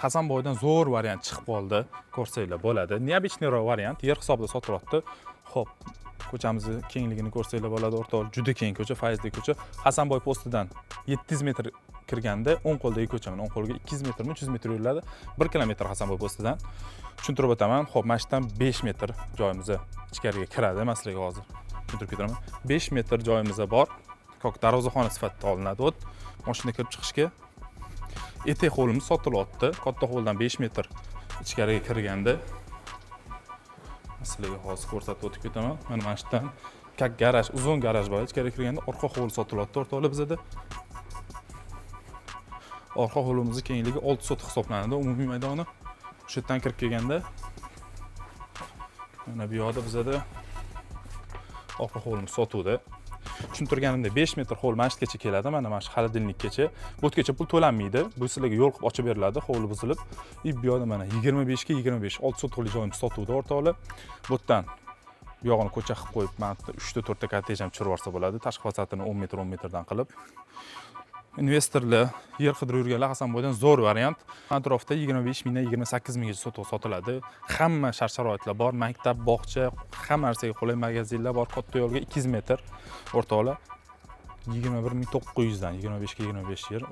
Hasanboydan zo'r variant chiqib qoldi. Ko'rsanglar bo'ladi. Необычныйroq variant yer hisobida sotilyapti. Xo'p, ko'chamizni kengligini ko'rsanglar bo'ladi. O'rtoq juda keng ko'cha, fayzli ko'cha. Hasanboy postidan 700 metr kirganda o'ng qo'ldagi ko'chaman. O'ng qo'lga 200 metrmi, 300 metr yuriladi. 1 kilometr Hasanboy postidan. Tushuntirib o'taman. Xo'p, mana shundan 5 metr joyimiz ichkariga kiradi. Men sizlarga hozir tushuntirib ketiraman. 5 metr joyimiz bor. Ko'k darvozaxona sifatida olinadi. O't mashina kirib chiqishga etek hovlimiz sotilyapti. Katta hovldan 5 metr ichkariga kirganda sizlarga hozir ko'rsatib o'tib ketaman. Mana shundan kak garaj, uzun garaj bor. Ichkariga kirganda orqa hovli sotilyapti. O'rtoqlar bizda orqa hovlimizning kengligi 6 sot hisoblanadi. Umumiy maydoni o'sha yerdan kirib kelganda mana bu yoqda bizda orqa hovlimiz sotuvda. Tushuntirganimda 5 metr hovl masjidgacha keladi. Mana shu xolodilnikgacha. Bo'tgacha pul to'lanmaydi. Bu sizlarga yo'l qilib ochib beriladi, hovli buzilib. Bu yoqda mana 25 ga 25 6 sotuvli joyimiz sotuvda o'rtoqlar. Bu yerdan bu yog'ini ko'cha qilib qo'yib, mana 3 ta 4 ta kottej ham tushirib yuborsa bo'ladi. Tashqi fasodini 10 metr 10 metrdan qilib. Investorlar yer qidirib yurganlar Hasanboydan zo'r variant. Atrofda 25 mingdan 28 minggacha sotiladi. Hamma shart-sharoitlar bor, maktab, bog'cha, hamma narsaga qulay magazinlar bor. Katta yo'lga 200 metr o'rtoqlar 21900 dan 25 ga 25 yer.